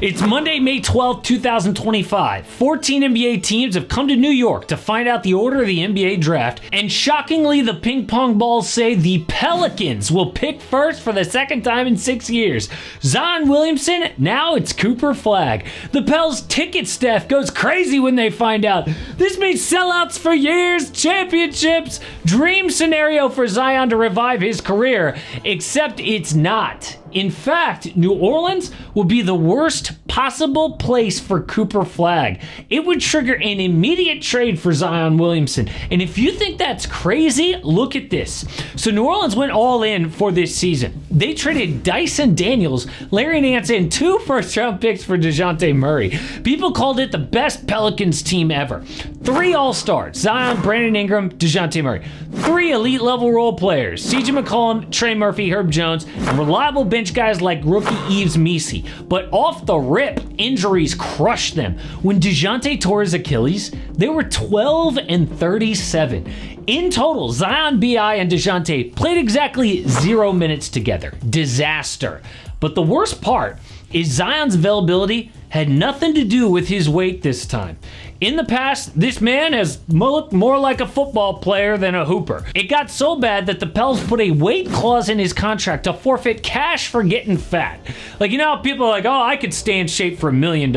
It's Monday, May 12th, 2025. 14 NBA teams have come to New York to find out the order of the NBA draft, and shockingly, the ping pong balls say the Pelicans will pick first for the second time in 6 years. Zion Williamson, now it's Cooper Flagg. The Pels ticket staff goes crazy when they find out. This means sellouts for years, championships, dream scenario for Zion to revive his career, except it's not. In fact, New Orleans will be the worst possible place for Cooper Flagg. It would trigger an immediate trade for Zion Williamson. And if you think that's crazy, look at this. So New Orleans went all in for this season. They traded Dyson Daniels, Larry Nance, and 2 first-round picks for DeJounte Murray. People called it the best Pelicans team ever. 3 All-Stars, Zion, Brandon Ingram, DeJounte Murray. 3 elite-level role players, CJ McCollum, Trey Murphy, Herb Jones, and reliable bench guys like rookie Yves Missi. But off the rip, injuries crushed them. When DeJounte tore his Achilles, they were 12 and 37. In total, Zion, B.I., and DeJounte played exactly 0 minutes together. Disaster. But the worst part is Zion's availability had nothing to do with his weight this time. In the past, this man has looked more like a football player than a hooper. It got so bad that the Pels put a weight clause in his contract to forfeit cash for getting fat. Like, you know how people are like, oh, I could stay in shape for $1 million.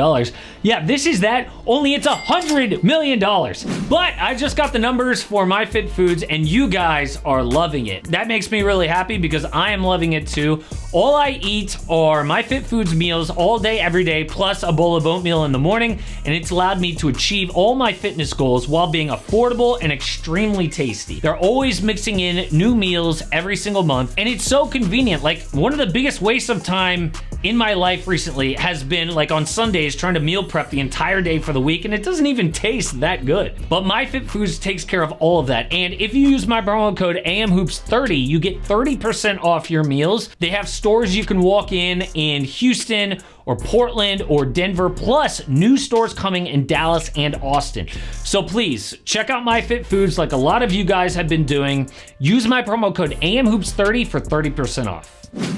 Yeah, this is that, only it's $100 million. But I just got the numbers for MyFitFoods, and you guys are loving it. That makes me really happy because I am loving it too. All I eat are MyFitFoods meals all day, every day, plus a bowl of oatmeal in the morning, and it's allowed me to achieve all my fitness goals while being affordable and extremely tasty. They're always mixing in new meals every single month, and it's so convenient. Like, one of the biggest wastes of time in my life recently has been like on Sundays trying to meal prep the entire day for the week, and it doesn't even taste that good. But MyFitFoods takes care of all of that, and if you use my promo code AMHOOPS30, you get 30% off your meals. They have stores you can walk in Houston or Portland or Denver, plus new stores coming in Dallas and Austin. So please, check out MyFitFoods like a lot of you guys have been doing. Use my promo code AMHOOPS30 for 30% off.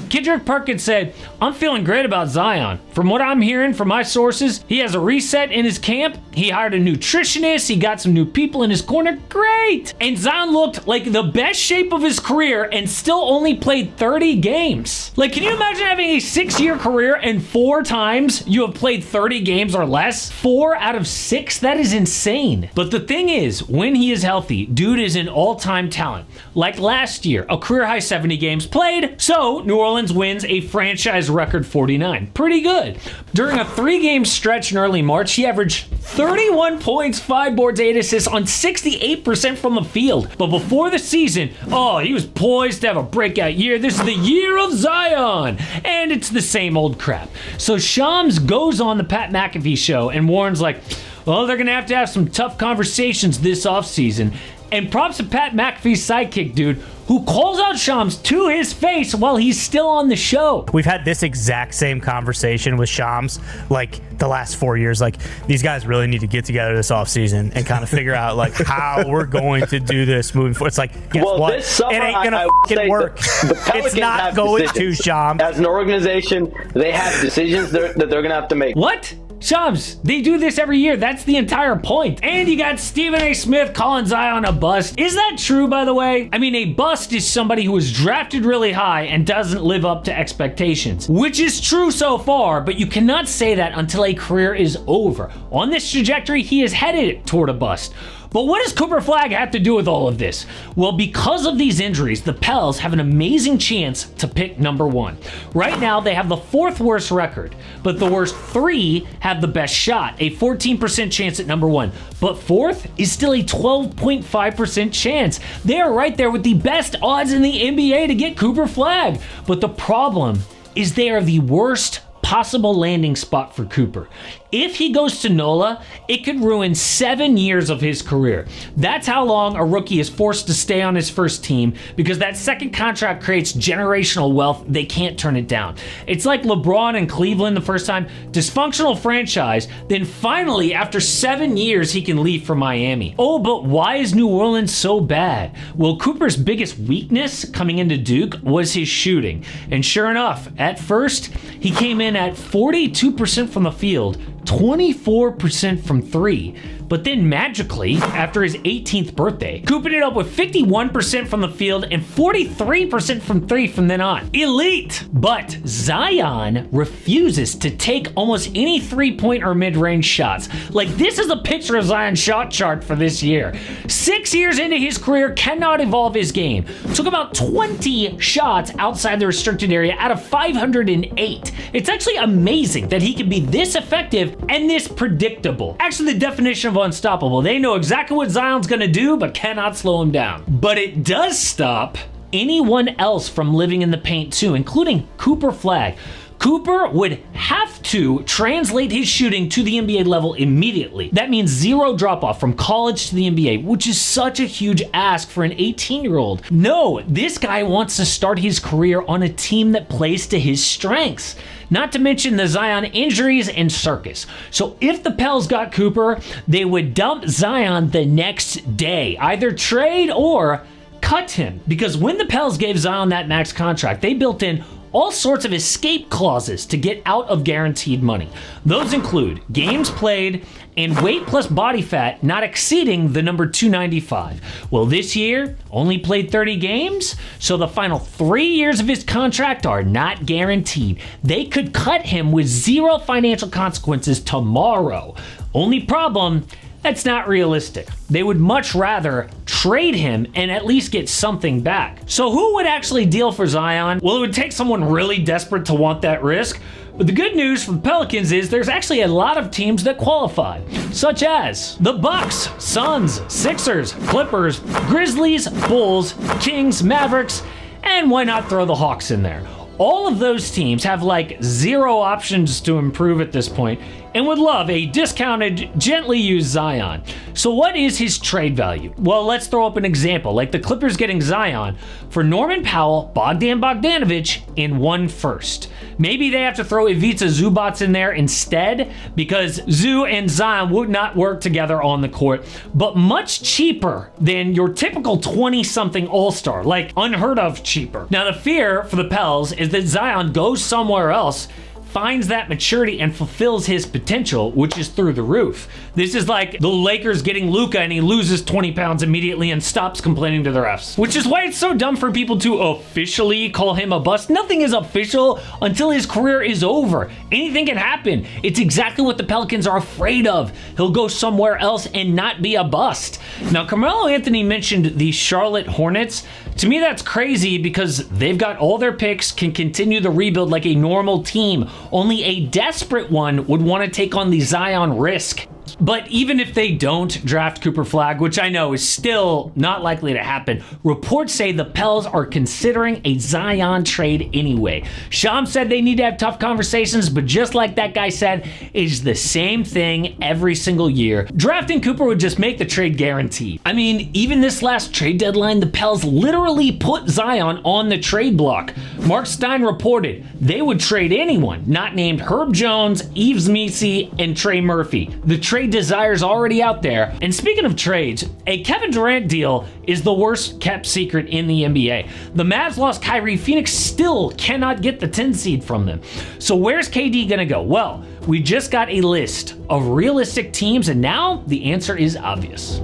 Kendrick Perkins said, I'm feeling great about Zion. From what I'm hearing from my sources, he has a reset in his camp. He hired a nutritionist. He got some new people in his corner. Great. And Zion looked like the best shape of his career and still only played 30 games. Like, can you imagine having a 6-year career and 4 times you have played 30 games or less? 4 out of 6? That is insane. But the thing is, when he is healthy, dude is an all-time talent. Like last year, a career-high 70 games played, so New Orleans wins a franchise record 49. Pretty good. During a 3-game stretch in early March, he averaged 31 points, 5 boards, 8 assists on 68% from the field. But before the season, he was poised to have a breakout year. This is the year of Zion. And it's the same old crap. So Shams goes on the Pat McAfee show and warns like, well, they're going to have some tough conversations this offseason. And props to Pat McAfee's sidekick, dude, who calls out Shams to his face while he's still on the show. We've had this exact same conversation with Shams like the last 4 years. Like, these guys really need to get together this offseason and kind of figure out like how we're going to do this moving forward. It's like, guess what? This summer, it ain't gonna fucking work. It's not going to, Shams. As an organization, they have decisions that they're gonna have to make. What? Shams, they do this every year. That's the entire point. And you got Stephen A. Smith calling Zion a bust. Is that true, by the way? I mean, a bust is somebody who was drafted really high and doesn't live up to expectations, which is true so far, but you cannot say that until a career is over. On this trajectory, he is headed toward a bust. But what does Cooper Flagg have to do with all of this? Well, because of these injuries, the Pels have an amazing chance to pick number 1. Right now, they have the 4th worst record, but the worst 3 have the best shot, a 14% chance at number 1. But 4th is still a 12.5% chance. They are right there with the best odds in the NBA to get Cooper Flagg. But the problem is they are the worst possible landing spot for Cooper. If he goes to NOLA, it could ruin 7 years of his career. That's how long a rookie is forced to stay on his first team, because that second contract creates generational wealth. They can't turn it down. It's like LeBron in Cleveland the first time. Dysfunctional franchise, then finally, after 7 years, he can leave for Miami. Oh, but why is New Orleans so bad? Well, Cooper's biggest weakness coming into Duke was his shooting. And sure enough, at first, he came in at 42% from the field, 24% from three. But then magically, after his 18th birthday, cooping it up with 51% from the field and 43% from three from then on. Elite! But Zion refuses to take almost any three-point or mid-range shots. Like, this is a picture of Zion's shot chart for this year. 6 years into his career, cannot evolve his game. Took about 20 shots outside the restricted area out of 508. It's actually amazing that he can be this effective and this predictable. Actually, the definition of unstoppable. They know exactly what Zion's gonna do, but cannot slow him down. But it does stop anyone else from living in the paint too, including Cooper Flagg. Cooper would have to translate his shooting to the NBA level immediately. That means zero drop-off from college to the NBA, which is such a huge ask for an 18-year-old. No, this guy wants to start his career on a team that plays to his strengths. Not to mention the Zion injuries and circus. So if the Pels got Cooper, they would dump Zion the next day. Either trade or cut him. Because when the Pels gave Zion that max contract, they built in all sorts of escape clauses to get out of guaranteed money. Those include games played and weight plus body fat not exceeding the number 295. Well, this year only played 30 games, so the final 3 years of his contract are not guaranteed. They could cut him with zero financial consequences tomorrow. Only problem, that's not realistic. They would much rather trade him and at least get something back. So who would actually deal for Zion? Well, it would take someone really desperate to want that risk. But the good news for the Pelicans is there's actually a lot of teams that qualify, such as the Bucks, Suns, Sixers, Clippers, Grizzlies, Bulls, Kings, Mavericks, and why not throw the Hawks in there? All of those teams have like zero options to improve at this point and would love a discounted, gently used Zion. So what is his trade value? Well, let's throw up an example, like the Clippers getting Zion for Norman Powell, Bogdan Bogdanovic, and 1 first. Maybe they have to throw Ivica Zubac in there instead because Zoo and Zion would not work together on the court, but much cheaper than your typical 20-something all-star, like unheard of cheaper. Now the fear for the Pels is that Zion goes somewhere else, finds that maturity and fulfills his potential, which is through the roof. This is like the Lakers getting Luka and he loses 20 pounds immediately and stops complaining to the refs, which is why it's so dumb for people to officially call him a bust. Nothing is official until his career is over. Anything can happen. It's exactly what the Pelicans are afraid of. He'll go somewhere else and not be a bust. Now, Carmelo Anthony mentioned the Charlotte Hornets. To me, that's crazy because they've got all their picks, can continue the rebuild like a normal team. Only a desperate one would want to take on the Zion risk. But even if they don't draft Cooper Flagg, which I know is still not likely to happen, reports say the Pels are considering a Zion trade anyway. Shams said they need to have tough conversations, but just like that guy said, it's the same thing every single year. Drafting Cooper would just make the trade guaranteed. I mean, even this last trade deadline, the Pels literally put Zion on the trade block. Mark Stein reported they would trade anyone not named Herb Jones, Yves Missi, and Trey Murphy. The trade desire's already out there. And speaking of trades, a Kevin Durant deal is the worst kept secret in the NBA. The Mavs lost Kyrie. Phoenix still cannot get the 10 seed from them. So where's KD gonna go? Well, we just got a list of realistic teams and now the answer is obvious.